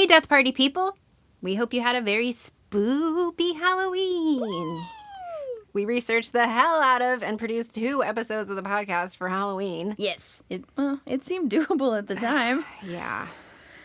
Hey, Death Party people! We hope you had a very spoopy Halloween. We researched the hell out of and produced 2 episodes of the podcast for Halloween. Yes, it seemed doable at the time. Yeah.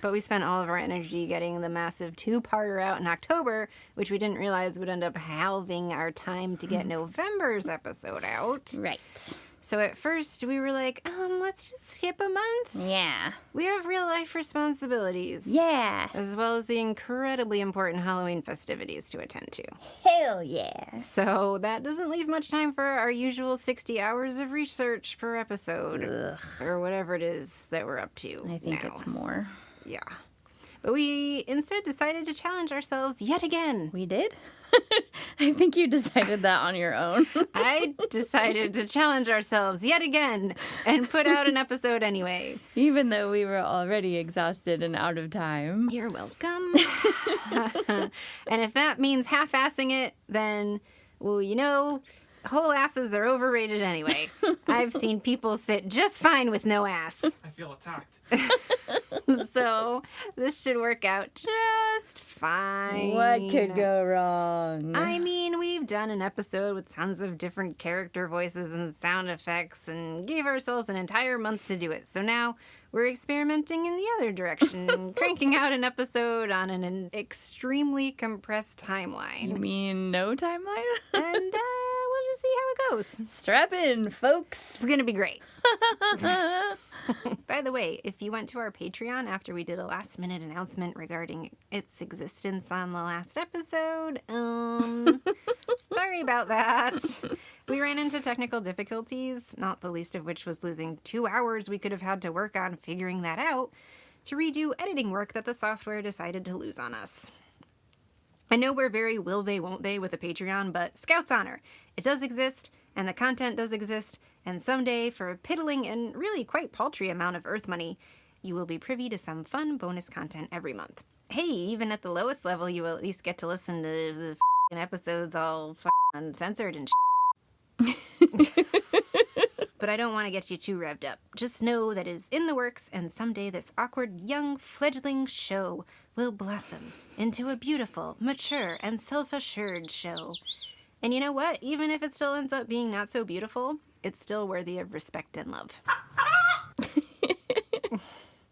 But we spent all of our energy getting the massive 2-parter out in October, which we didn't realize would end up halving our time to get November's episode out. Right. So at first we were like, let's just skip a month. Yeah. We have real life responsibilities. Yeah. As well as the incredibly important Halloween festivities to attend to. Hell yeah. So that doesn't leave much time for our usual 60 hours of research per episode. Ugh. Or whatever it is that we're up to I think now. it's more. Yeah. But we instead decided to challenge ourselves yet again. We did? I think you decided that on your own. I decided to challenge ourselves yet again and put out an episode anyway. Even though we were already exhausted and out of time. You're welcome. And if that means half-assing it, then, well, you know, whole asses are overrated anyway. I've seen people sit just fine with no ass. I feel attacked. So this should work out just fine. What could go wrong? I mean, we've done an episode with tons of different character voices and sound effects and gave ourselves an entire month to do it. So now we're experimenting in the other direction, cranking out an episode on an extremely compressed timeline. You mean no timeline? And we'll just see how it goes. Strap in, folks. It's going to be great. By the way, if you went to our Patreon after we did a last-minute announcement regarding its existence on the last episode, sorry about that. We ran into technical difficulties, not the least of which was losing 2 hours we could have had to work on figuring that out, to redo editing work that the software decided to lose on us. I know we're very will they, won't they with a Patreon, but Scout's honor. It does exist, and the content does exist, and someday, for a piddling and really quite paltry amount of Earth money, you will be privy to some fun bonus content every month. Hey, even at the lowest level, you will at least get to listen to the f***ing episodes all uncensored and But I don't want to get you too revved up. Just know that it is in the works, and someday this awkward young fledgling show will blossom into a beautiful, mature, and self-assured show. And you know what? Even if it still ends up being not so beautiful, it's still worthy of respect and love.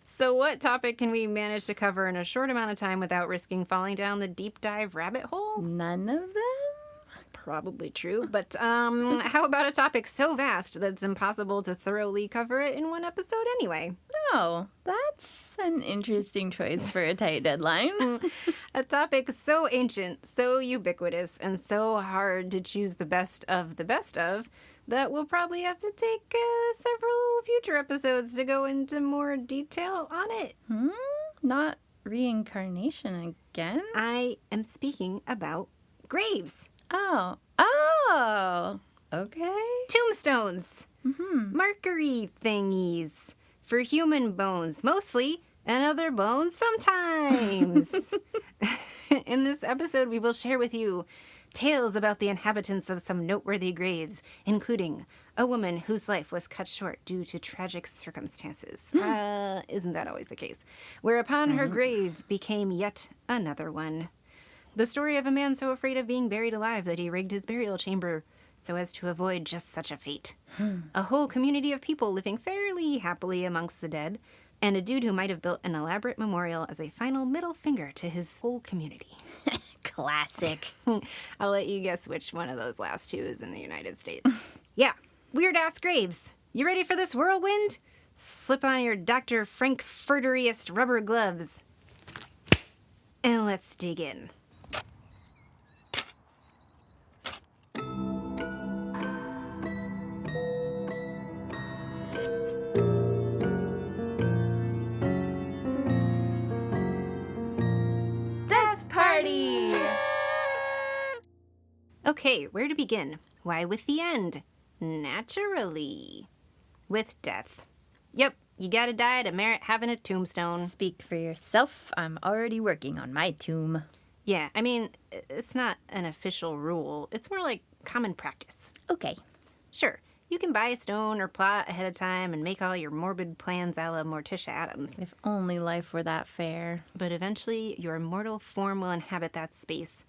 So what topic can we manage to cover in a short amount of time without risking falling down the deep dive rabbit hole? None of them? Probably true, but how about a topic so vast that it's impossible to thoroughly cover it in one episode anyway? Oh, that's an interesting choice for a tight deadline. A topic so ancient, so ubiquitous, and so hard to choose the best of that we'll probably have to take several future episodes to go into more detail on it. Not reincarnation again? I am speaking about graves. Oh, okay. Tombstones. Markery thingies. For human bones, mostly, and other bones sometimes. In this episode, we will share with you tales about the inhabitants of some noteworthy graves, including a woman whose life was cut short due to tragic circumstances. Isn't that always the case? Whereupon her grave became yet another one. The story of a man so afraid of being buried alive that he rigged his burial chamber so as to avoid just such a fate. A whole community of people living fairly happily amongst the dead, and a dude who might have built an elaborate memorial as a final middle finger to his whole community. Classic. I'll let you guess which one of those last 2 is in the United States. Yeah, weird-ass graves. You ready for this whirlwind? Slip on your Dr. Frankfurteriest rubber gloves. And let's dig in. Party! Okay, where to begin? Why, with the end. Naturally. With death. Yep, you gotta die to merit having a tombstone. Speak for yourself. I'm already working on my tomb. Yeah, I mean, it's not an official rule. It's more like common practice. Okay. Sure, You can buy a stone or plot ahead of time and make all your morbid plans a la Morticia Adams. If only life were that fair. But eventually, your immortal form will inhabit that space,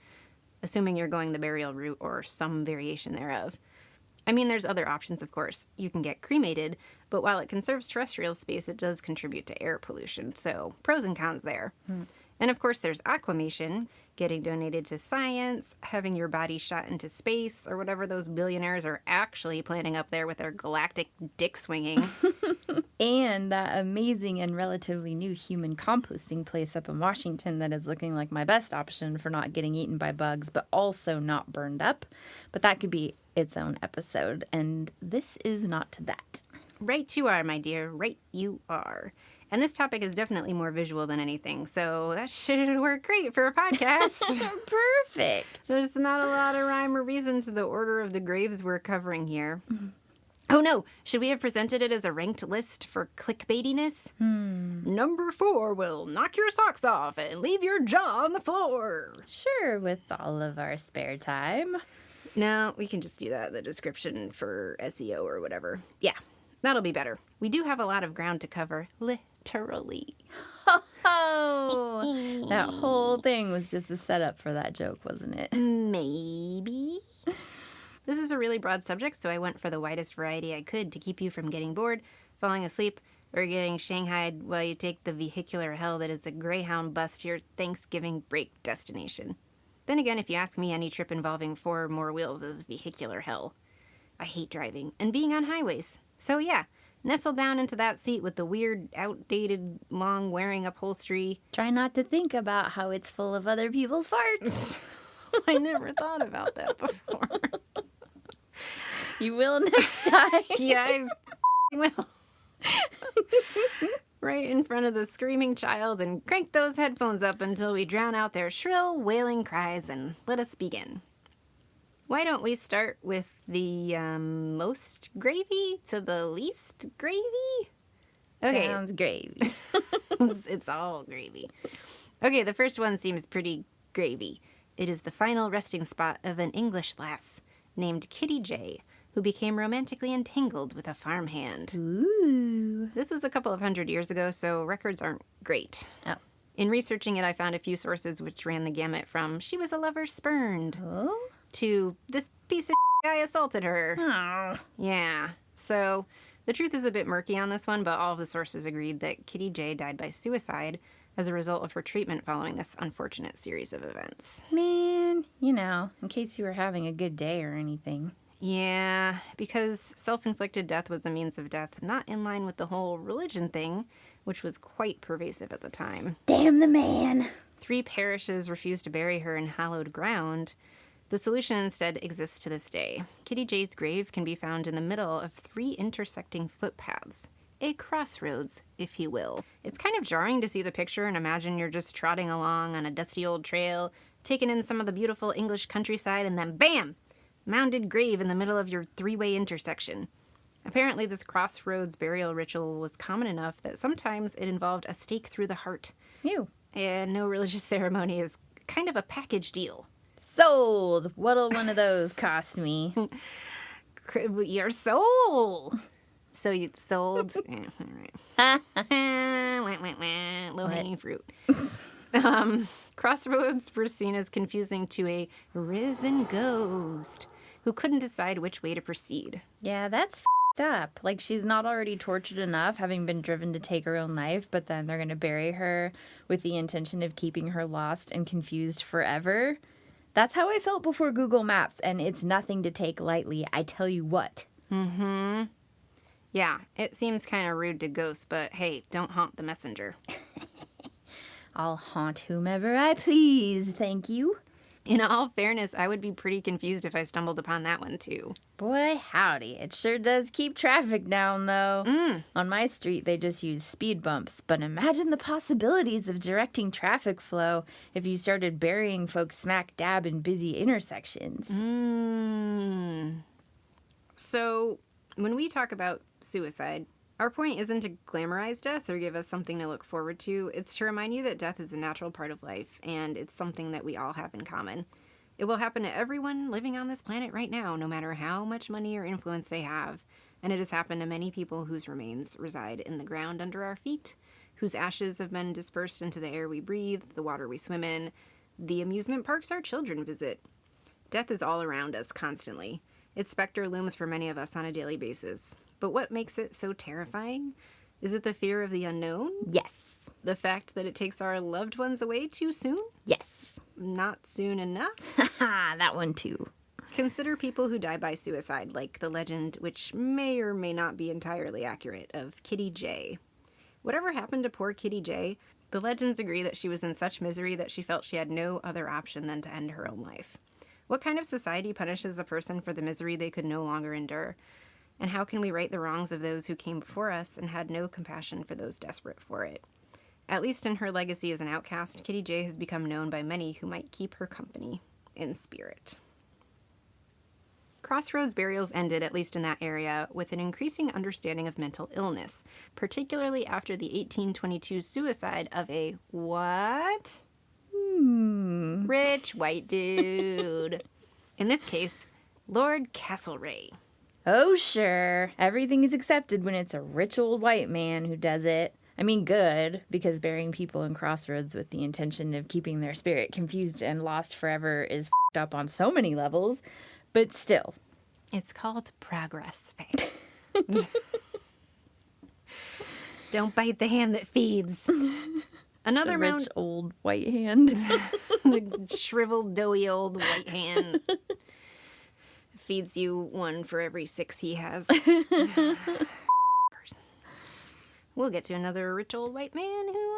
assuming you're going the burial route or some variation thereof. I mean, there's other options, of course. You can get cremated, but while it conserves terrestrial space, it does contribute to air pollution, so pros and cons there. And of course, there's aquamation, getting donated to science, having your body shot into space, or whatever those billionaires are actually planning up there with their galactic dick swinging. And that amazing and relatively new human composting place up in Washington that is looking like my best option for not getting eaten by bugs, but also not burned up. But that could be its own episode, and this is not that. Right you are, my dear. Right you are. And this topic is definitely more visual than anything, so that should work great for a podcast. Perfect. There's not a lot of rhyme or reason to the order of the graves we're covering here. Oh no, should we have presented it as a ranked list for clickbaitiness? Number 4 will knock your socks off and leave your jaw on the floor. Sure, with all of our spare time. No, we can just do that in the description for SEO or whatever. Yeah, that'll be better. We do have a lot of ground to cover, literally. Oh, that whole thing was just a setup for that joke, wasn't it? Maybe. This is a really broad subject, so I went for the widest variety I could to keep you from getting bored, falling asleep, or getting shanghaied while you take the vehicular hell that is a Greyhound bus to your Thanksgiving break destination. Then again, if you ask me, any trip involving 4 or more wheels is vehicular hell. I hate driving and being on highways. So yeah, nestle down into that seat with the weird, outdated, long-wearing upholstery. Try not to think about how it's full of other people's farts. I never thought about that before. You will next time. Yeah, I will. Right in front of the screaming child and crank those headphones up until we drown out their shrill, wailing cries and let us begin. Why don't we start with the most gravy to the least gravy? Okay. Sounds gravy. It's all gravy. Okay, the first one seems pretty gravy. It is the final resting spot of an English lass named Kitty J, who became romantically entangled with a farmhand. Ooh. This was a couple of 100 years ago, so records aren't great. Oh. In researching it, I found a few sources which ran the gamut from she was a lover spurned Oh? to this piece of guy assaulted her. Oh. Yeah. So the truth is a bit murky on this one, but all of the sources agreed that Kitty J died by suicide as a result of her treatment following this unfortunate series of events. Man, in case you were having a good day or anything. Yeah, because self-inflicted death was a means of death not in line with the whole religion thing, which was quite pervasive at the time. Damn the man. 3 parishes refused to bury her in hallowed ground. The solution instead exists to this day. Kitty J's grave can be found in the middle of 3 intersecting footpaths. A crossroads, if you will. It's kind of jarring to see the picture and imagine you're just trotting along on a dusty old trail, taking in some of the beautiful English countryside, and then BAM! Mounded grave in the middle of your 3-way intersection. Apparently, this crossroads burial ritual was common enough that sometimes it involved a stake through the heart. Ew. And no religious ceremony is kind of a package deal. Sold. What'll one of those cost me? Your soul! So you sold... All right. Low-hanging fruit. Crossroads were seen as confusing to a risen ghost who couldn't decide which way to proceed. Yeah, that's f***ed up. Like, she's not already tortured enough, having been driven to take her own life, but then they're going to bury her with the intention of keeping her lost and confused forever. That's how I felt before Google Maps, and it's nothing to take lightly, I tell you what. Mm-hmm. Yeah, it seems kind of rude to ghosts, but hey, don't haunt the messenger. I'll haunt whomever I please, thank you. In all fairness, I would be pretty confused if I stumbled upon that one, too. Boy, howdy. It sure does keep traffic down, though. On my street, they just use speed bumps. But imagine the possibilities of directing traffic flow if you started burying folks smack dab in busy intersections. So, when we talk about suicide, our point isn't to glamorize death or give us something to look forward to. It's to remind you that death is a natural part of life, and it's something that we all have in common. It will happen to everyone living on this planet right now, no matter how much money or influence they have. And it has happened to many people whose remains reside in the ground under our feet, whose ashes have been dispersed into the air we breathe, the water we swim in, the amusement parks our children visit. Death is all around us constantly. Its specter looms for many of us on a daily basis. But what makes it so terrifying? Is it the fear of the unknown? Yes. The fact that it takes our loved ones away too soon? Yes. Not soon enough? Haha, that one too. Consider people who die by suicide, like the legend, which may or may not be entirely accurate, of Kitty J. Whatever happened to poor Kitty J, the legends agree that she was in such misery that she felt she had no other option than to end her own life. What kind of society punishes a person for the misery they could no longer endure? And how can we right the wrongs of those who came before us and had no compassion for those desperate for it? At least in her legacy as an outcast, Kitty J has become known by many who might keep her company in spirit. Crossroads burials ended, at least in that area, with an increasing understanding of mental illness, particularly after the 1822 suicide of a what? Rich white dude. In this case, Lord Castlereagh. Oh, sure. Everything is accepted when it's a rich old white man who does it. I mean, good, because burying people in crossroads with the intention of keeping their spirit confused and lost forever is f***ed up on so many levels. But still. It's called progress, Faye. Don't bite the hand that feeds. Another the mound... rich old white hand. The shriveled, doughy old white hand. Feeds you one for every 6 he has. We'll get to another rich old white man who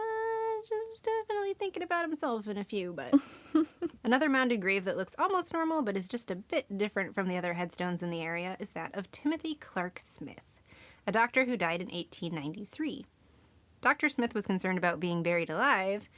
just definitely thinking about himself in a few, but... Another mounded grave that looks almost normal but is just a bit different from the other headstones in the area is that of Timothy Clark Smith, a doctor who died in 1893. Dr. Smith was concerned about being buried alive.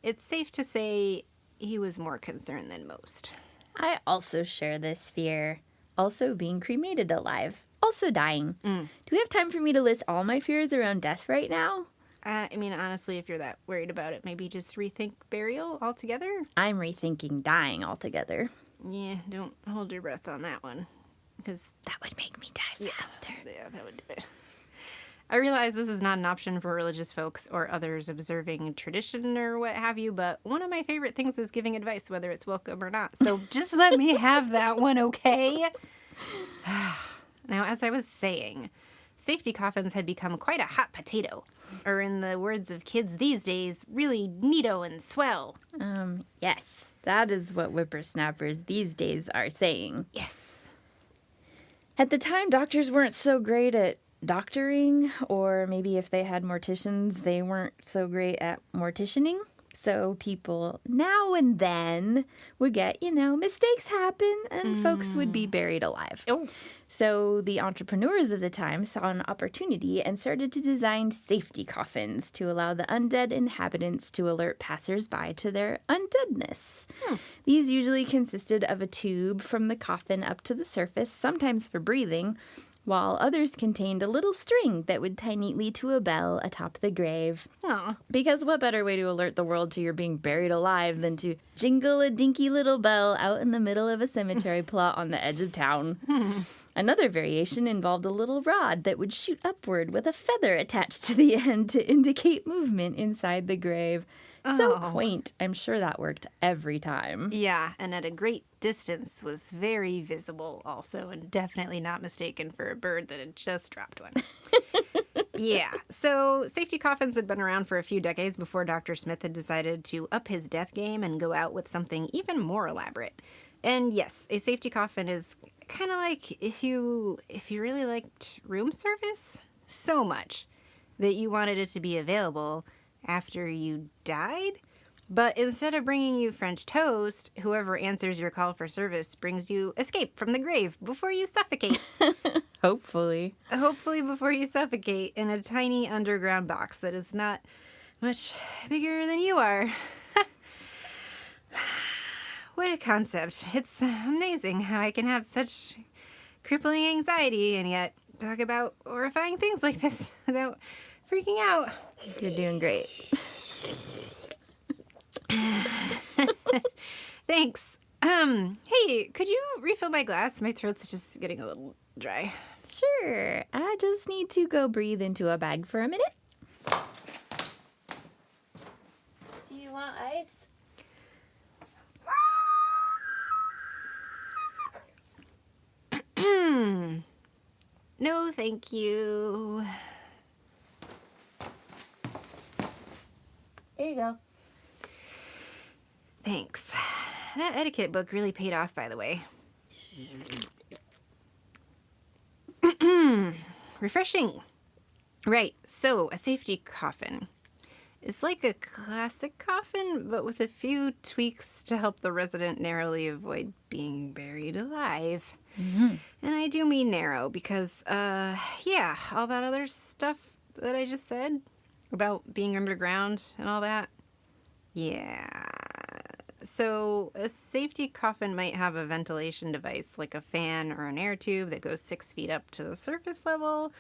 It's safe to say he was more concerned than most. I also share this fear. Also being cremated alive. Also dying. Do we have time for me to list all my fears around death right now? I mean, honestly, if you're that worried about it, maybe just rethink burial altogether? I'm rethinking dying altogether. Yeah, don't hold your breath on that one. Because that would make me die faster. Yeah, that would do it. I realize this is not an option for religious folks or others observing tradition or what have you, but one of my favorite things is giving advice, whether it's welcome or not. So just let me have that one, okay? Now, as I was saying, safety coffins had become quite a hot potato. Or in the words of kids these days, really neato and swell. Yes, that is what whippersnappers these days are saying. Yes. At the time, doctors weren't so great at doctoring, or maybe if they had morticians, they weren't so great at morticianing. So people now and then would get, mistakes happen and folks would be buried alive. Oh. So the entrepreneurs of the time saw an opportunity and started to design safety coffins to allow the undead inhabitants to alert passersby to their undeadness. These usually consisted of a tube from the coffin up to the surface, sometimes for breathing, while others contained a little string that would tie neatly to a bell atop the grave. Aw. Because what better way to alert the world to your being buried alive than to jingle a dinky little bell out in the middle of a cemetery plot on the edge of town? Another variation involved a little rod that would shoot upward with a feather attached to the end to indicate movement inside the grave. So quaint. I'm sure that worked every time. Yeah, and at a great distance was very visible also, and definitely not mistaken for a bird that had just dropped one. Yeah, so safety coffins had been around for a few decades before Dr. Smith had decided to up his death game and go out with something even more elaborate. And yes, a safety coffin is kind of like if you really liked room service so much that you wanted it to be available after you died. But instead of bringing you French toast, whoever answers your call for service brings you escape from the grave before you suffocate. Hopefully. Hopefully before you suffocate in a tiny underground box that is not much bigger than you are. What a concept. It's amazing how I can have such crippling anxiety and yet talk about horrifying things like this without freaking out. You're doing great. Thanks. Hey, could you refill my glass? My throat's just getting a little dry. Sure. I just need to go breathe into a bag for a minute. Do you want ice? No, thank you. Here you go. Thanks. That etiquette book really paid off, by the way. Refreshing. Right, so a safety coffin. It's like a classic coffin, but with a few tweaks to help the resident narrowly avoid being buried alive. Mm-hmm. And I do mean narrow because, yeah, all that other stuff that I just said about being underground and all that. Yeah. So a safety coffin might have a ventilation device like a fan or an air tube that goes 6 feet up to the surface level,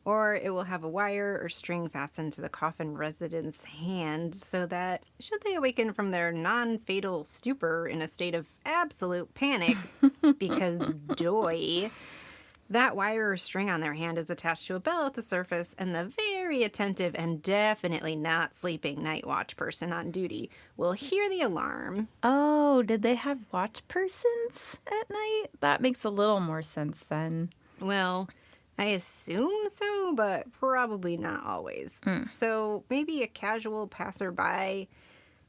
or it will have a wire or string fastened to the coffin resident's hand so that should they awaken from their non-fatal stupor in a state of absolute panic, because doy, that wire or string on their hand is attached to a bell at the surface, and the very attentive and definitely not sleeping night watch person on duty will hear the alarm. Oh, did they have watch persons at night? That makes a little more sense then. Well, I assume so, but probably not always. So maybe a casual passerby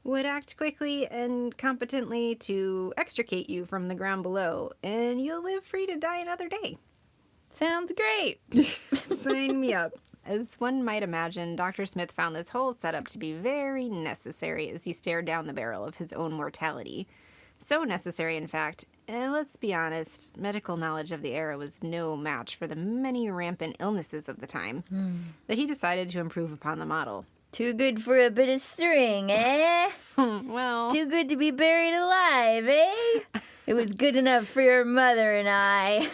would act quickly and competently to extricate you from the ground below, and you'll live free to die another day. Sounds great. Sign me up. As one might imagine, Dr. Smith found this whole setup to be very necessary as he stared down the barrel of his own mortality. So necessary, in fact, and let's be honest, medical knowledge of the era was no match for the many rampant illnesses of the time, that he decided to improve upon the model. Too good for a bit of string, eh? Well, Too good to be buried alive, eh? It was good enough for your mother and I.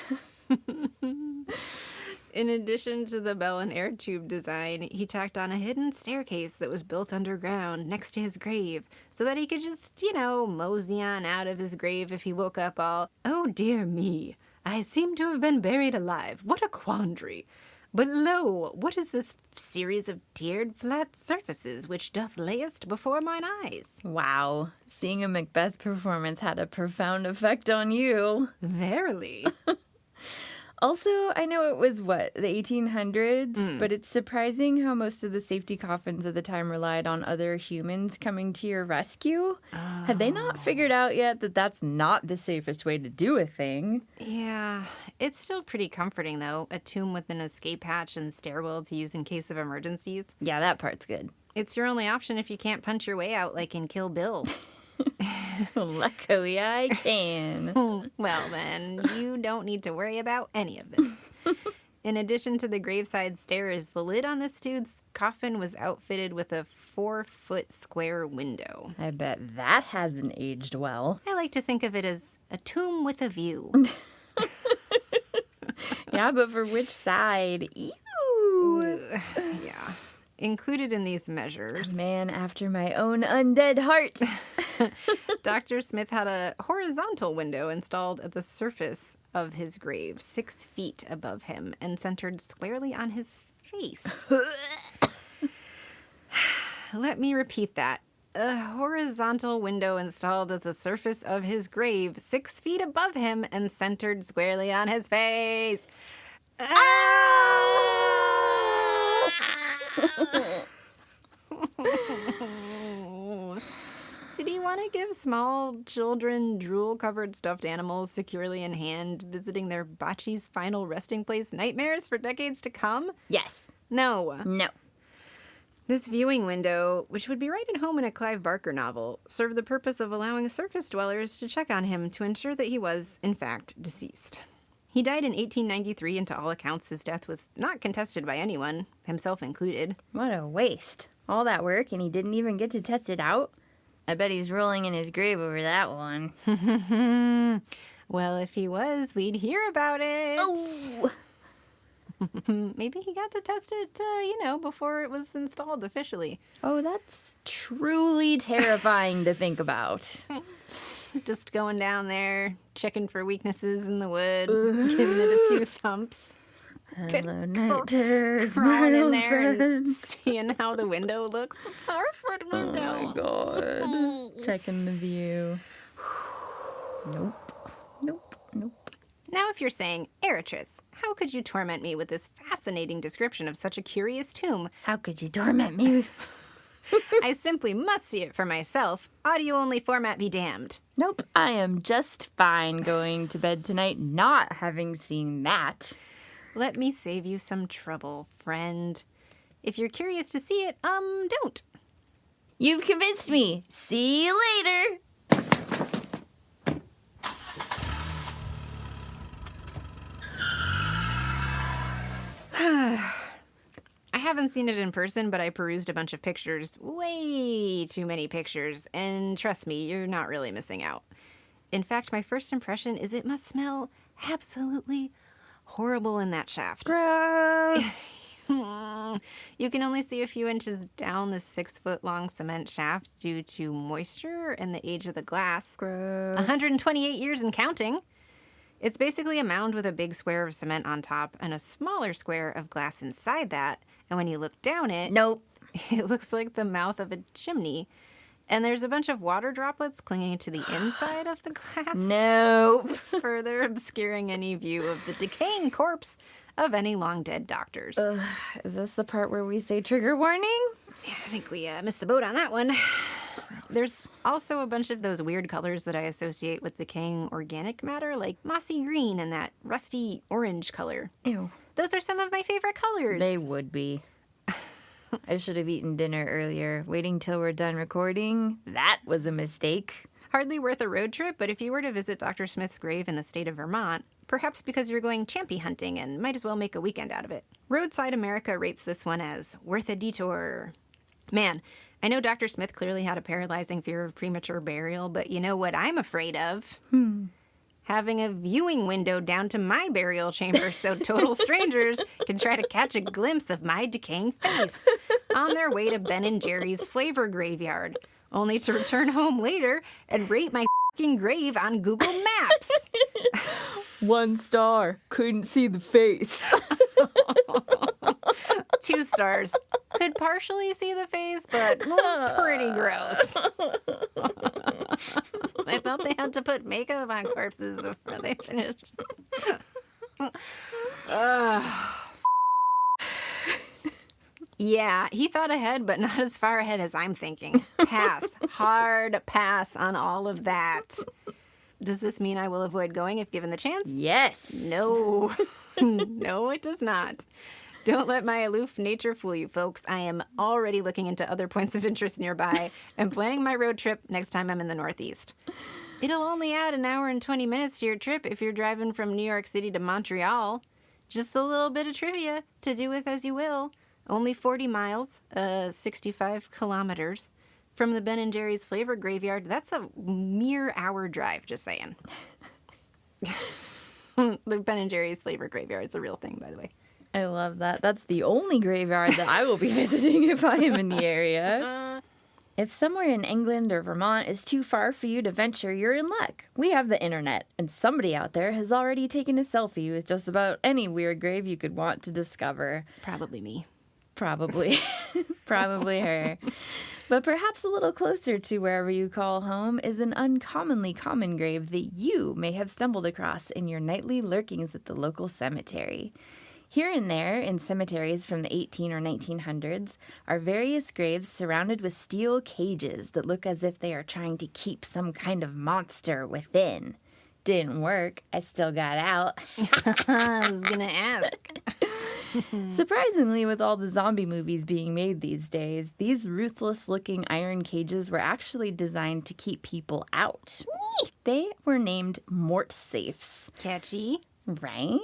in addition to the bell and air tube design, he tacked on a hidden staircase that was built underground next to his grave so that he could just, mosey on out of his grave if he woke up all, "Oh dear me, I seem to have been buried alive. What a quandary. But lo, what is this series of tiered flat surfaces which doth layest before mine eyes?" Wow. Seeing a Macbeth performance had a profound effect on you. Verily. Also, I know it was, the 1800s, but it's surprising how most of the safety coffins of the time relied on other humans coming to your rescue. Had they not figured out yet that that's not the safest way to do a thing? Yeah, it's still pretty comforting, though. A tomb with an escape hatch and stairwell to use in case of emergencies. Yeah, that part's good. It's your only option if you can't punch your way out like in Kill Bill. Luckily, I can. Well, then, you don't need to worry about any of this. In addition to the graveside stairs, the lid on this dude's coffin was outfitted with a 4-foot square window. I bet that hasn't aged well. I like to think of it as a tomb with a view. Yeah, but for which side? Ew. Yeah. Included in these measures, A man after my own undead heart. Dr. Smith had a horizontal window installed at the surface of his grave, 6 feet above him, and centered squarely on his face. Let me repeat that. A horizontal window installed at the surface of his grave, 6 feet above him, and centered squarely on his face. Did he want to give small children drool-covered stuffed animals securely in hand, visiting their bocce's final resting place nightmares for decades to come? Yes. No. No. This viewing window, which would be right at home in a Clive Barker novel, served the purpose of allowing surface dwellers to check on him to ensure that he was, in fact, deceased. He died in 1893, and to all accounts, his death was not contested by anyone, himself included. What a waste. All that work and he didn't even get to test it out? I bet he's rolling in his grave over that one. Well, if he was, we'd hear about it. Oh! Maybe he got to test it, before it was installed officially. Oh, that's truly terrifying to think about. Just going down there, checking for weaknesses in the wood, giving it a few thumps. Hello, night terrors, my Crawling in old there and friend. seeing how the window looks. The Farford window. Oh, my God. Checking the view. Nope. Now if you're saying, Eritris, how could you torment me with this fascinating description of such a curious tomb? How could you torment me? I simply must see it for myself. Audio-only format be damned. Nope. I am just fine going to bed tonight not having seen that. Let me save you some trouble, friend. If you're curious to see it, don't. You've convinced me. See you later. I haven't seen it in person, but I perused a bunch of pictures. Way too many pictures. And trust me, you're not really missing out. In fact, my first impression is it must smell absolutely horrible in that shaft. Gross. You can only see a few inches down the 6-foot-long cement shaft due to moisture and the age of the glass. Gross. 128 years and counting. It's basically a mound with a big square of cement on top and a smaller square of glass inside that. And when you look down it, Nope. it looks like the mouth of a chimney. And there's a bunch of water droplets clinging to the inside of the glass. Nope. Further obscuring any view of the decaying corpse of any long-dead doctors. Is this the part where we say trigger warning? Yeah, I think we missed the boat on that one. There's also a bunch of those weird colors that I associate with decaying organic matter, like mossy green and that rusty orange color. Ew. Those are some of my favorite colors. They would be. I should have eaten dinner earlier. Waiting till we're done recording, that was a mistake. Hardly worth a road trip, but if you were to visit Dr. Smith's grave in the state of Vermont, perhaps because you're going champy hunting and might as well make a weekend out of it. Roadside America rates this one as worth a detour. Man, I know Dr. Smith clearly had a paralyzing fear of premature burial, but you know what I'm afraid of? Having a viewing window down to my burial chamber so total strangers can try to catch a glimpse of my decaying face on their way to Ben & Jerry's Flavor Graveyard, only to return home later and rate my f***ing grave on Google Maps. 1 star. Couldn't see the face. 2 stars. Could partially see the face, but was pretty gross. I thought they had to put makeup on corpses before they finished. Yeah, he thought ahead, but not as far ahead as I'm thinking. Pass. Hard pass on all of that. Does this mean I will avoid going if given the chance? Yes. No. No, it does not. Don't let my aloof nature fool you, folks. I am already looking into other points of interest nearby and planning my road trip next time I'm in the Northeast. It'll only add an hour and 20 minutes to your trip if you're driving from New York City to Montreal. Just a little bit of trivia to do with as you will. Only 40 miles, 65 kilometers, from the Ben & Jerry's Flavor Graveyard. That's a mere hour drive, just saying. The Ben & Jerry's Flavor Graveyard is a real thing, by the way. I love that. That's the only graveyard that I will be visiting if I am in the area. If somewhere in England or Vermont is too far for you to venture, you're in luck. We have the internet, and somebody out there has already taken a selfie with just about any weird grave you could want to discover. Probably me. Probably. Probably her. But perhaps a little closer to wherever you call home is an uncommonly common grave that you may have stumbled across in your nightly lurkings at the local cemetery. Here and there, in cemeteries from the 18 or 1900s, are various graves surrounded with steel cages that look as if they are trying to keep some kind of monster within. Didn't work. I still got out. I was gonna ask. Surprisingly, with all the zombie movies being made these days, these ruthless-looking iron cages were actually designed to keep people out. They were named mort safes. Catchy. Right?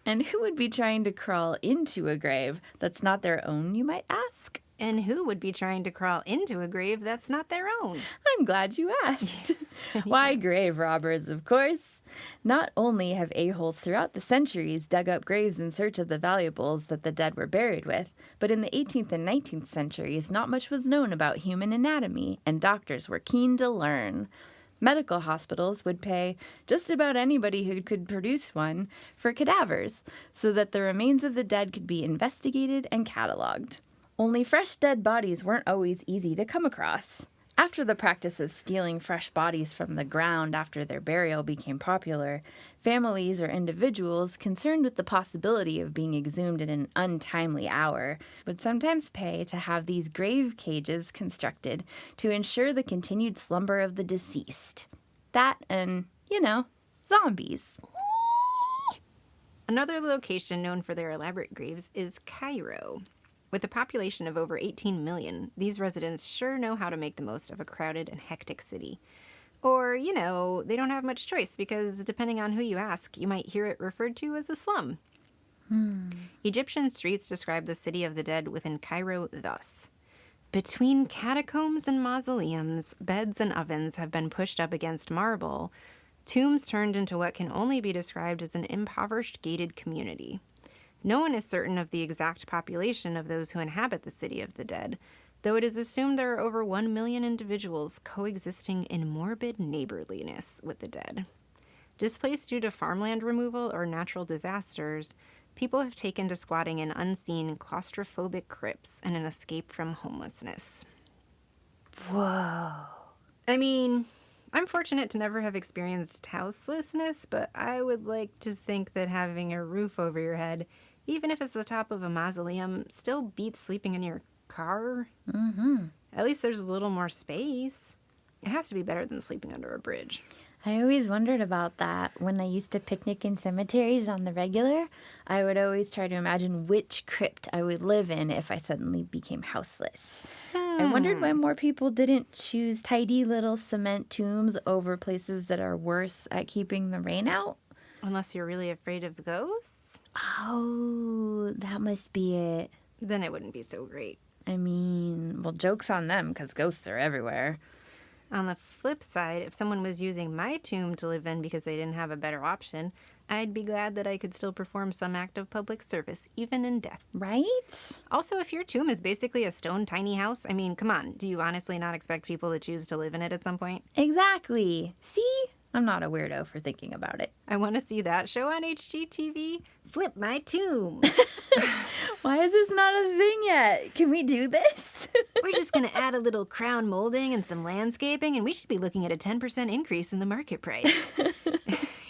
And who would be trying to crawl into a grave that's not their own, you might ask? And who would be trying to crawl into a grave that's not their own? I'm glad you asked. Why, grave robbers, of course. Not only have a-holes throughout the centuries dug up graves in search of the valuables that the dead were buried with, but in the 18th and 19th centuries, not much was known about human anatomy, and doctors were keen to learn. Medical hospitals would pay just about anybody who could produce one for cadavers, so that the remains of the dead could be investigated and cataloged. Only fresh dead bodies weren't always easy to come across. After the practice of stealing fresh bodies from the ground after their burial became popular, families or individuals concerned with the possibility of being exhumed at an untimely hour would sometimes pay to have these grave cages constructed to ensure the continued slumber of the deceased. That and, zombies. Another location known for their elaborate graves is Cairo. With a population of over 18 million, these residents sure know how to make the most of a crowded and hectic city. Or, they don't have much choice because depending on who you ask, you might hear it referred to as a slum. Egyptian streets describe the city of the dead within Cairo thus. Between catacombs and mausoleums, beds and ovens have been pushed up against marble, tombs turned into what can only be described as an impoverished gated community. No one is certain of the exact population of those who inhabit the city of the dead, though it is assumed there are over 1 million individuals coexisting in morbid neighborliness with the dead. Displaced due to farmland removal or natural disasters, people have taken to squatting in unseen claustrophobic crypts and an escape from homelessness. Whoa. I mean, I'm fortunate to never have experienced houselessness, but I would like to think that having a roof over your head, even if it's the top of a mausoleum, still beats sleeping in your car. Mm-hmm. At least there's a little more space. It has to be better than sleeping under a bridge. I always wondered about that. When I used to picnic in cemeteries on the regular, I would always try to imagine which crypt I would live in if I suddenly became houseless. I wondered why more people didn't choose tidy little cement tombs over places that are worse at keeping the rain out. Unless you're really afraid of ghosts? Oh, that must be it. Then it wouldn't be so great. I mean, well, joke's on them because ghosts are everywhere. On the flip side, if someone was using my tomb to live in because they didn't have a better option, I'd be glad that I could still perform some act of public service, even in death. Right? Also, if your tomb is basically a stone tiny house, I mean, come on, do you honestly not expect people to choose to live in it at some point? Exactly. See? I'm not a weirdo for thinking about it. I want to see that show on HGTV. Flip my tomb. Why is this not a thing yet? Can we do this? We're just going to add a little crown molding and some landscaping, and we should be looking at a 10% increase in the market price.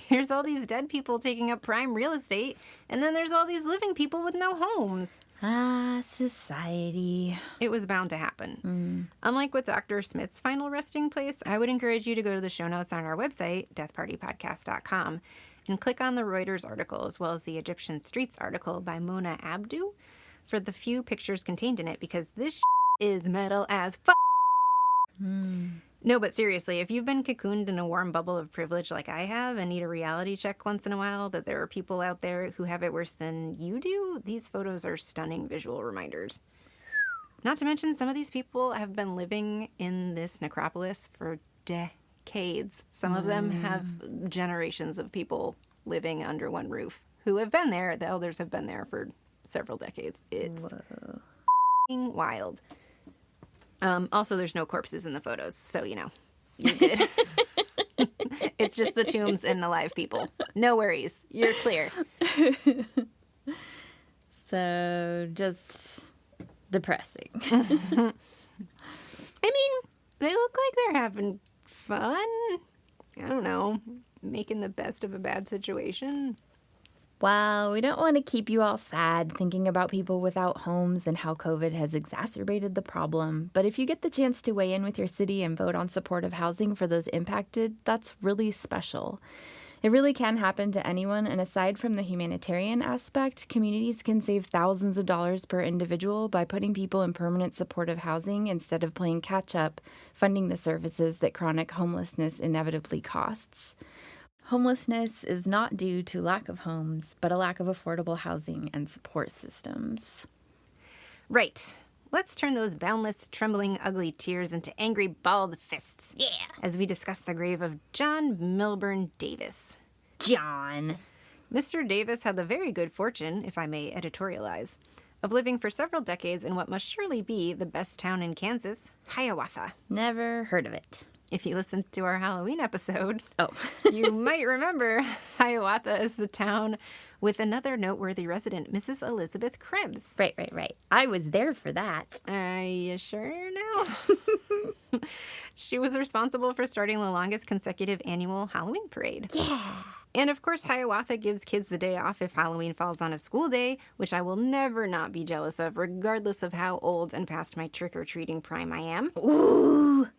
Here's all these dead people taking up prime real estate, and then there's all these living people with no homes. Ah, society. It was bound to happen. Unlike with Dr. Smith's final resting place, I would encourage you to go to the show notes on our website, deathpartypodcast.com, and click on the Reuters article as well as the Egyptian Streets article by Mona Abdu for the few pictures contained in it, because this is metal as fuck. No, but seriously, if you've been cocooned in a warm bubble of privilege like I have and need a reality check once in a while that there are people out there who have it worse than you do, these photos are stunning visual reminders. Not to mention, some of these people have been living in this necropolis for decades. Some of them have generations of people living under one roof who have been there. The elders have been there for several decades. It's wild. Also, there's no corpses in the photos, so, you're good. It's just the tombs and the live people. No worries. You're clear. So, just depressing. I mean, they look like they're having fun. I don't know. Making the best of a bad situation. Well, we don't want to keep you all sad thinking about people without homes and how COVID has exacerbated the problem. But if you get the chance to weigh in with your city and vote on supportive housing for those impacted, that's really special. It really can happen to anyone, and aside from the humanitarian aspect, communities can save thousands of dollars per individual by putting people in permanent supportive housing instead of playing catch-up, funding the services that chronic homelessness inevitably costs. Homelessness is not due to lack of homes, but a lack of affordable housing and support systems. Right. let's turn those boundless, trembling, ugly tears into angry, balled fists. Yeah. As we discuss the grave of John Milburn Davis. John. Mr. Davis had the very good fortune, if I may editorialize, of living for several decades in what must surely be the best town in Kansas, Hiawatha. Never heard of it. If you listened to our Halloween episode, Oh. you might remember Hiawatha is the town with another noteworthy resident, Mrs. Elizabeth Krebs. Right. I was there for that. Are you sure now? She was responsible for starting the longest consecutive annual Halloween parade. Yeah. And of course, Hiawatha gives kids the day off if Halloween falls on a school day, which I will never not be jealous of, regardless of how old and past my trick-or-treating prime I am. Ooh.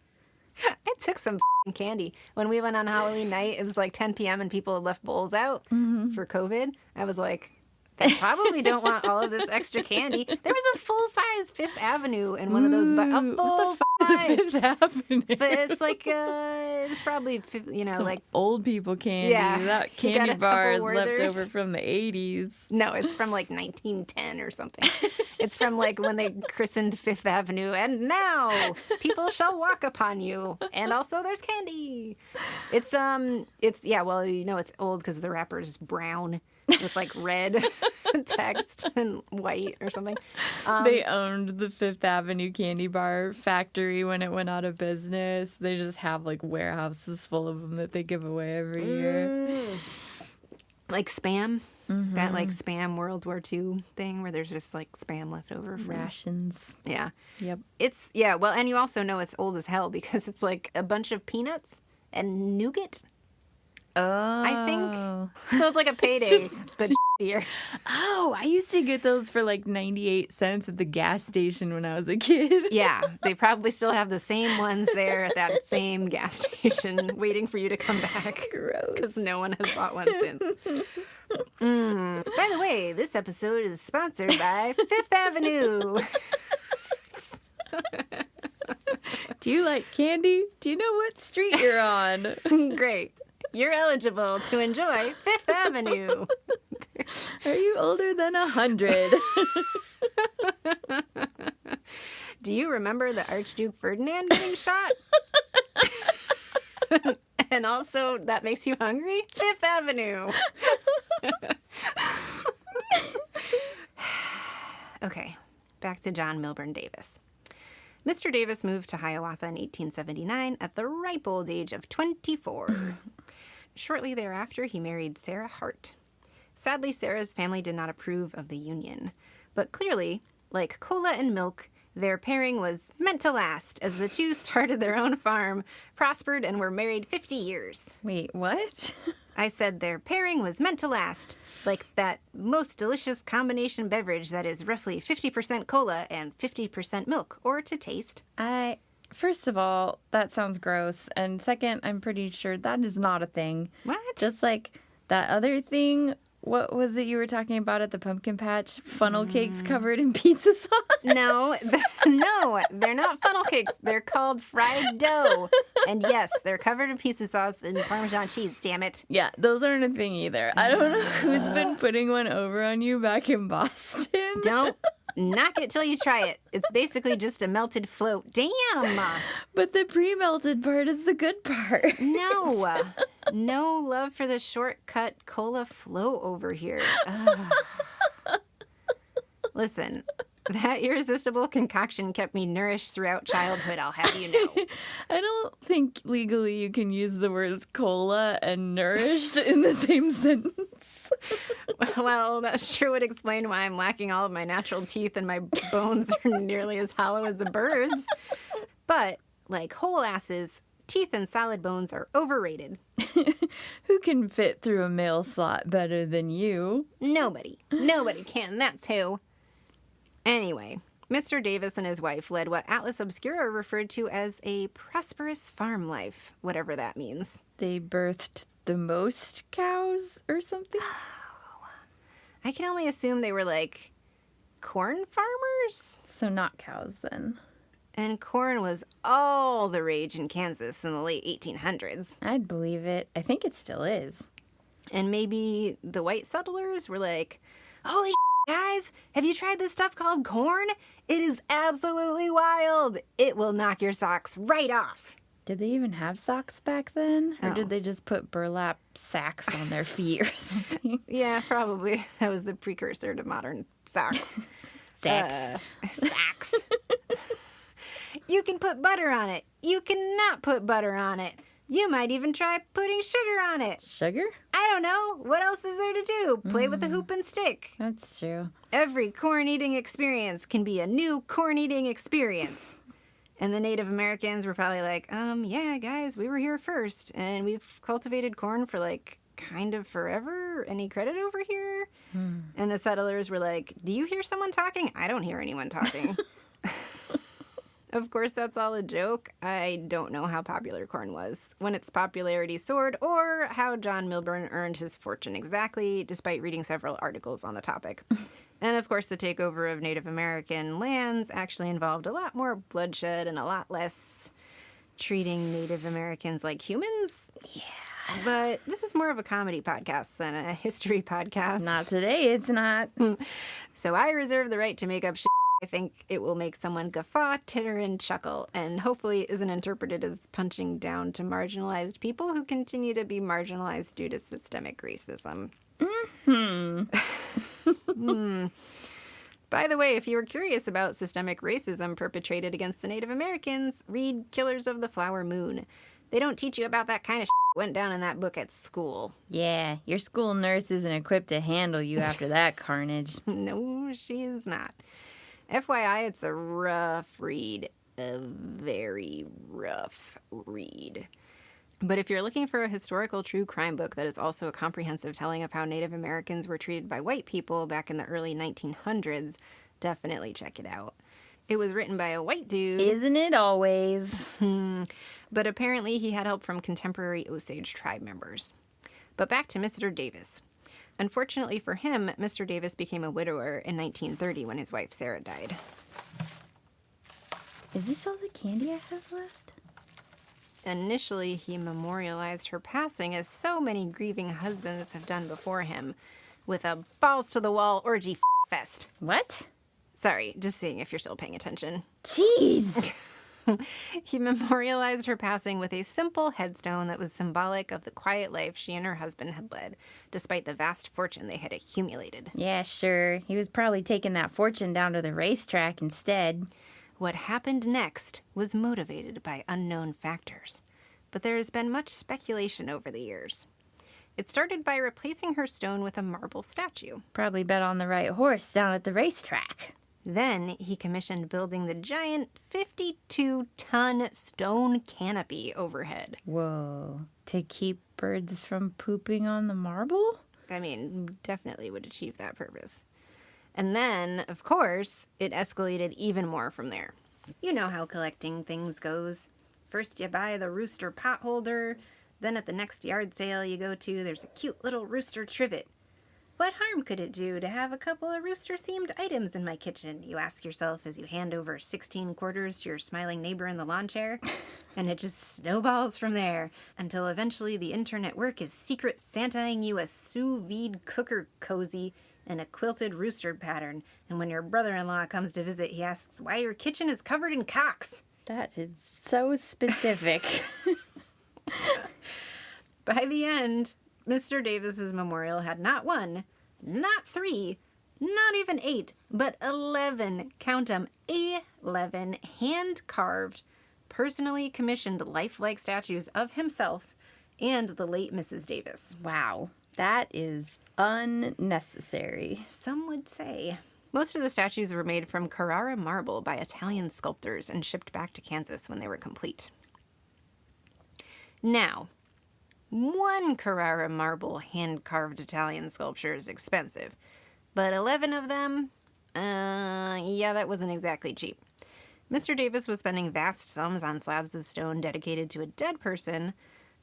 I took some candy. When we went on Halloween night, it was like 10 p.m. and people had left bowls out for COVID. I was like, they probably don't want all of this extra candy. There was a full-size Fifth Avenue in one of those, a full-size Fifth Avenue. But it's like, it's probably, Some like, old people candy. Yeah. That You got candy a bar is couple left Werthers. over from the 80s. no, it's from like 1910 or something. It's from like when they christened Fifth Avenue, and now people shall walk upon you. And also there's candy. It's well, it's old because the wrapper is brown with like red text and white or something. They owned the Fifth Avenue candy bar factory when it went out of business. They just have like warehouses full of them that they give away every year. Like Spam. That like Spam World War II thing where there's just like Spam left over from Rations. Yeah. Yep. Well, and you also know it's old as hell because it's like a bunch of peanuts and nougat, Oh. I think. So it's like a payday, but shittier. Oh, I used to get those for like 98 cents at the gas station when I was a kid. Yeah, they probably still have the same ones there at that same gas station waiting for you to come back. Gross. Because no one has bought one since. By the way, this episode is sponsored by Fifth Avenue. Do you like candy? Do you know what street you're on? Great. You're eligible to enjoy Fifth Avenue. Are you older than 100? Do you remember the Archduke Ferdinand getting shot? And also, that makes you hungry? Fifth Avenue. Okay, back to John Milburn Davis. Mr. Davis moved to Hiawatha in 1879 at the ripe old age of 24. Shortly thereafter, he married Sarah Hart. Sadly, Sarah's family did not approve of the union. But clearly, like cola and milk, their pairing was meant to last as the two started their own farm, prospered, and were married 50 years. Wait, what? I said their pairing was meant to last, like that most delicious combination beverage that is roughly 50% cola and 50% milk, or to taste. First of all, that sounds gross. And second, I'm pretty sure that is not a thing. What? Just like that other thing. What was it you were talking about at the pumpkin patch? Funnel cakes covered in pizza sauce? No, they're not funnel cakes. They're called fried dough. And yes, they're covered in pizza sauce and Parmesan cheese, damn it. Yeah, those aren't a thing either. I don't know who's been putting one over on you back in Boston. Don't knock it till you try it. It's basically just a melted float. Damn. But the pre-melted part is the good part. No love for the shortcut cola float over here. Ugh. Listen, that irresistible concoction kept me nourished throughout childhood, I'll have you know. I don't think legally you can use the words cola and nourished in the same sentence. Well, that sure would explain why I'm lacking all of my natural teeth and my bones are nearly as hollow as a bird's. But, like whole asses, teeth and solid bones are overrated. Who can fit through a mail slot better than you? Nobody can, that's who. Anyway, Mr. Davis and his wife led what Atlas Obscura referred to as a prosperous farm life, whatever that means. They birthed the most cows or something? I can only assume they were like corn farmers? So not cows then. And corn was all the rage in Kansas in the late 1800s. I'd believe it. I think it still is. And maybe the white settlers were like, holy Guys, have you tried this stuff called corn? It is absolutely wild. It will knock your socks right off. Did they even have socks back then? Or No. did they just put burlap sacks on their feet or something? Yeah, probably. That was the precursor to modern socks. Sacks. Socks. You can put butter on it. You cannot put butter on it. You might even try putting sugar on it. Sugar? I don't know. What else is there to do? Play with a hoop and stick. That's true. Every corn-eating experience can be a new corn-eating experience. And the Native Americans were probably like, yeah, guys, we were here first, and we've cultivated corn for, like, kind of forever. Any credit over here? And the settlers were like, do you hear someone talking? I don't hear anyone talking. Of course, that's all a joke. I don't know how popular corn was, when its popularity soared, or how John Milburn earned his fortune exactly, despite reading several articles on the topic. And of course, the takeover of Native American lands actually involved a lot more bloodshed and a lot less treating Native Americans like humans. Yeah. But this is more of a comedy podcast than a history podcast. Not today, it's not. So I reserve the right to make up shit. I think it will make someone guffaw, titter, and chuckle, and hopefully isn't interpreted as punching down to marginalized people who continue to be marginalized due to systemic racism. By the way, if you were curious about systemic racism perpetrated against the Native Americans, read Killers of the Flower Moon. They don't teach you about that kind of shit that went down in that book at school. Yeah, your school nurse isn't equipped to handle you after that carnage. No, she is not. FYI, it's a rough read. A very rough read. But if you're looking for a historical true crime book that is also a comprehensive telling of how Native Americans were treated by white people back in the early 1900s, definitely check it out. It was written by a white dude. Isn't it always? But apparently he had help from contemporary Osage tribe members. But back to Mr. Davis. Unfortunately for him, Mr. Davis became a widower in 1930 when his wife Sarah died. Is this all the candy I have left? Initially, he memorialized her passing as so many grieving husbands have done before him, with a balls-to-the-wall orgy fest. What? Sorry, just seeing if you're still paying attention. Jeez! He memorialized her passing with a simple headstone that was symbolic of the quiet life she and her husband had led, despite the vast fortune they had accumulated. Yeah, sure. He was probably taking that fortune down to the racetrack instead. What happened next was motivated by unknown factors, but there has been much speculation over the years. It started by replacing her stone with a marble statue. Probably bet on the right horse down at the racetrack. Then he commissioned building the giant 52-ton stone canopy overhead. Whoa. To keep birds from pooping on the marble? I mean, definitely would achieve that purpose. And then, of course, it escalated even more from there. You know how collecting things goes. First you buy the rooster pot holder, then at the next yard sale you go to, there's a cute little rooster trivet. What harm could it do to have a couple of rooster-themed items in my kitchen, you ask yourself as you hand over 16 quarters to your smiling neighbor in the lawn chair? And it just snowballs from there, until eventually the internet work is secret Santaing you a sous vide cooker cozy and a quilted rooster pattern, and when your brother-in-law comes to visit, he asks why your kitchen is covered in cocks. That is so specific. By the end, Mr. Davis's memorial had not one, not three, not even 8, but 11, count 'em, 11 hand-carved, personally commissioned lifelike statues of himself and the late Mrs. Davis. Wow. That is unnecessary. Some would say. Most of the statues were made from Carrara marble by Italian sculptors and shipped back to Kansas when they were complete. Now, one Carrara marble hand-carved Italian sculpture is expensive, but 11 of them, yeah, that wasn't exactly cheap. Mr. Davis was spending vast sums on slabs of stone dedicated to a dead person,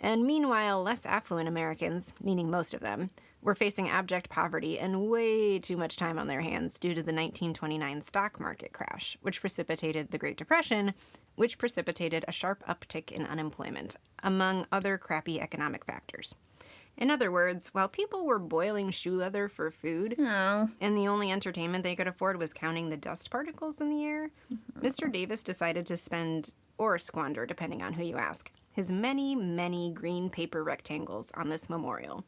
and meanwhile, less affluent Americans, meaning most of them, were facing abject poverty and way too much time on their hands due to the 1929 stock market crash, which precipitated the Great Depression, which precipitated a sharp uptick in unemployment, among other crappy economic factors. In other words, while people were boiling shoe leather for food, Oh. and the only entertainment they could afford was counting the dust particles in the air, Mr. Davis decided to spend, or squander, depending on who you ask, his many, many green paper rectangles on this memorial.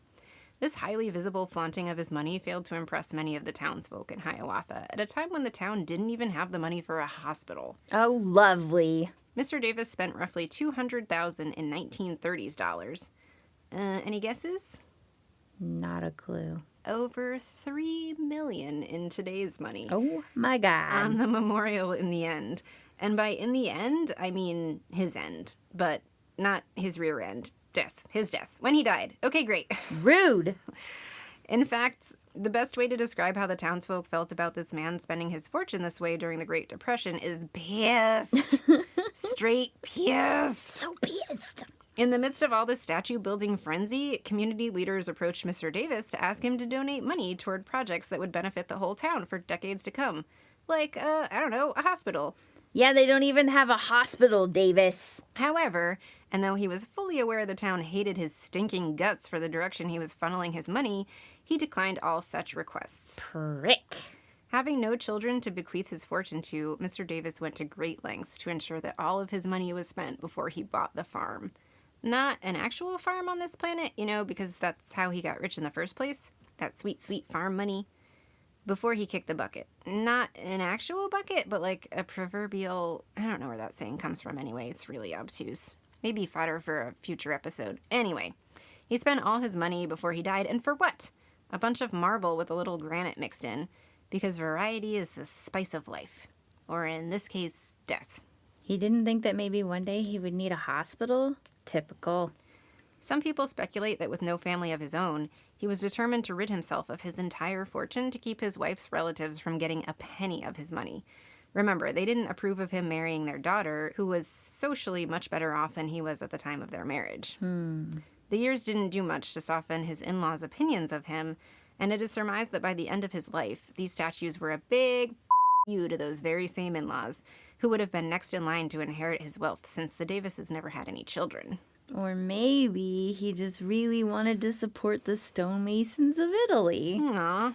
This highly visible flaunting of his money failed to impress many of the townsfolk in Hiawatha, at a time when the town didn't even have the money for a hospital. Oh, lovely. Mr. Davis spent roughly $200,000 in 1930s dollars. Any guesses? Not a clue. Over $3 million in today's money. Oh, my God. On the memorial in the end. And by in the end, I mean his end, but not his rear end. Death. His death. When he died. Okay, great. Rude. In fact, the best way to describe how the townsfolk felt about this man spending his fortune this way during the Great Depression is pissed. Straight pissed. So pissed. In the midst of all this statue-building frenzy, community leaders approached Mr. Davis to ask him to donate money toward projects that would benefit the whole town for decades to come. Like, a hospital. Yeah, they don't even have a hospital, Davis. However, and though he was fully aware the town hated his stinking guts for the direction he was funneling his money, he declined all such requests. Prick. Having no children to bequeath his fortune to, Mr. Davis went to great lengths to ensure that all of his money was spent before he bought the farm. Not an actual farm on this planet, because that's how he got rich in the first place. That sweet, sweet farm money. Before he kicked the bucket. Not an actual bucket, but like a proverbial... I don't know where that saying comes from anyway. It's really obtuse. Maybe fodder for a future episode. Anyway, he spent all his money before he died, and for what? A bunch of marble with a little granite mixed in, because variety is the spice of life. Or in this case, death. He didn't think that maybe one day he would need a hospital? Typical. Some people speculate that with no family of his own, he was determined to rid himself of his entire fortune to keep his wife's relatives from getting a penny of his money. Remember, they didn't approve of him marrying their daughter, who was socially much better off than he was at the time of their marriage. The years didn't do much to soften his in-laws' opinions of him, and it is surmised that by the end of his life, these statues were a big you to those very same in-laws, who would have been next in line to inherit his wealth since the Davises never had any children. Or maybe he just really wanted to support the stonemasons of Italy. Aww.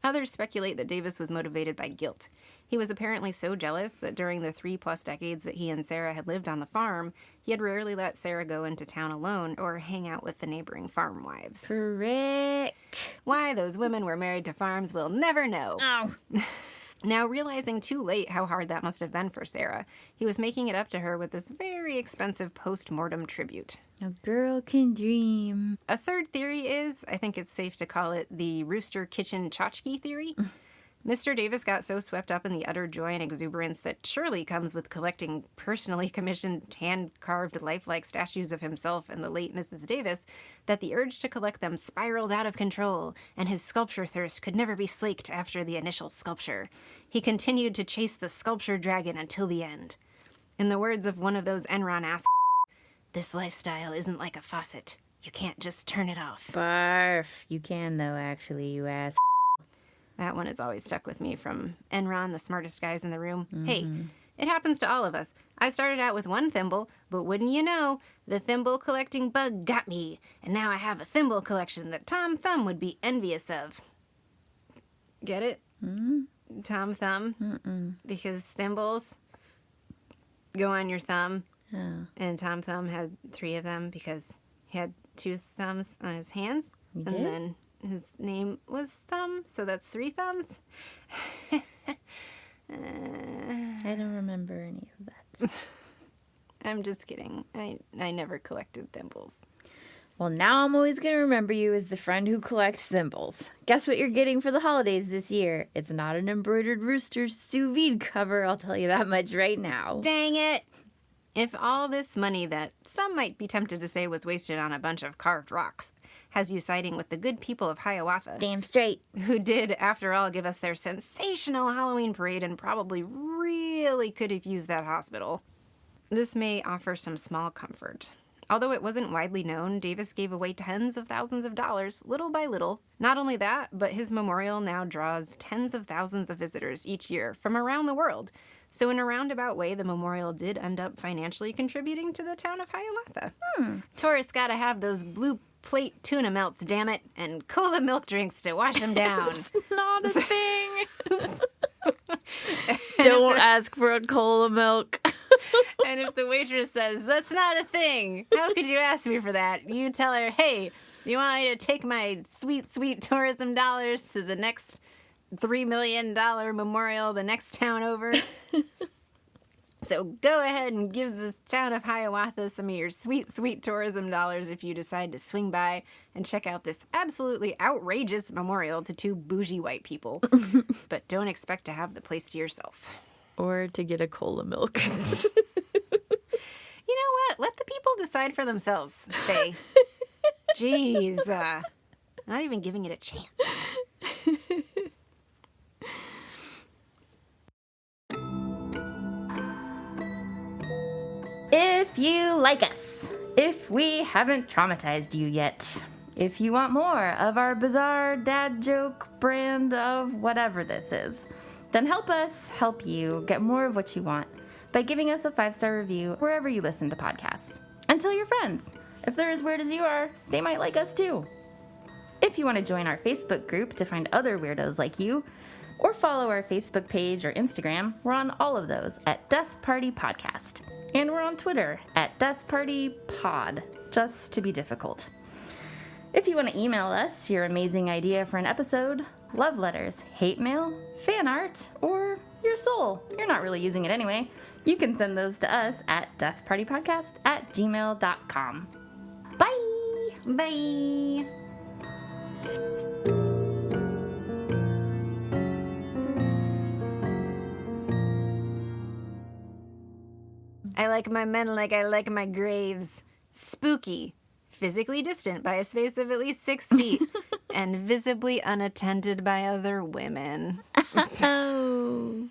Others speculate that Davis was motivated by guilt. He was apparently so jealous that during the 3+ decades that he and Sarah had lived on the farm, he had rarely let Sarah go into town alone or hang out with the neighboring farm wives. Frick. Why those women were married to farms, we'll never know. Oh. Now, realizing too late how hard that must have been for Sarah, he was making it up to her with this very expensive post-mortem tribute. A girl can dream. A third theory is, I think it's safe to call it the Rooster Kitchen Tchotchke theory. Mr. Davis got so swept up in the utter joy and exuberance that surely comes with collecting personally commissioned hand-carved lifelike statues of himself and the late Mrs. Davis that the urge to collect them spiraled out of control, and his sculpture thirst could never be slaked after the initial sculpture. He continued to chase the sculpture dragon until the end. In the words of one of those Enron ass, this lifestyle isn't like a faucet. You can't just turn it off. Barf. You can, though, actually, you ass. That one has always stuck with me from Enron, the smartest guys in the room. Hey, it happens to all of us. I started out with one thimble, but wouldn't you know, the thimble collecting bug got me. And now I have a thimble collection that Tom Thumb would be envious of. Get it? Tom Thumb? Because thimbles go on your thumb. Oh. And Tom Thumb had 3 of them because he had 2 thumbs on his hands. He and did? then his name was Thumb, so that's 3 thumbs. I don't remember any of that. I'm just kidding. I never collected thimbles. Well, now I'm always going to remember you as the friend who collects thimbles. Guess what you're getting for the holidays this year? It's not an embroidered rooster sous vide cover, I'll tell you that much right now. Dang it! If all this money that some might be tempted to say was wasted on a bunch of carved rocks has you siding with the good people of Hiawatha, Damn straight. who did, after all, give us their sensational Halloween parade and probably really could have used that hospital, this may offer some small comfort. Although it wasn't widely known, Davis gave away tens of thousands of dollars, little by little. Not only that, but his memorial now draws tens of thousands of visitors each year from around the world. So in a roundabout way, the memorial did end up financially contributing to the town of Hiawatha. Tourists gotta have those blue plate tuna melts, damn it, and cola milk drinks to wash them down. It's not a thing. Don't ask for a cola milk. And if the waitress says, that's not a thing, how could you ask me for that? You tell her, hey, you want me to take my sweet, sweet tourism dollars to the next $3 million memorial the next town over? So go ahead and give the town of Hiawatha some of your sweet, sweet tourism dollars if you decide to swing by and check out this absolutely outrageous memorial to two bougie white people. But don't expect to have the place to yourself. Or to get a cola milk. You know what? Let the people decide for themselves, Faye. Jeez. Not even giving it a chance. If you like us, if we haven't traumatized you yet, if you want more of our bizarre dad joke brand of whatever this is, then help us help you get more of what you want by giving us a 5-star review wherever you listen to podcasts. And tell your friends. If they're as weird as you are, they might like us too. If you want to join our Facebook group to find other weirdos like you, or follow our Facebook page or Instagram, we're on all of those at Death Party Podcast. And we're on Twitter at Death Party Pod, just to be difficult. If you want to email us your amazing idea for an episode, love letters, hate mail, fan art, or your soul, you're not really using it anyway, you can send those to us at deathpartypodcast@gmail.com. Bye! Bye! I like my men like I like my graves. Spooky. Physically distant by a space of at least 6 feet. And visibly unattended by other women. Oh.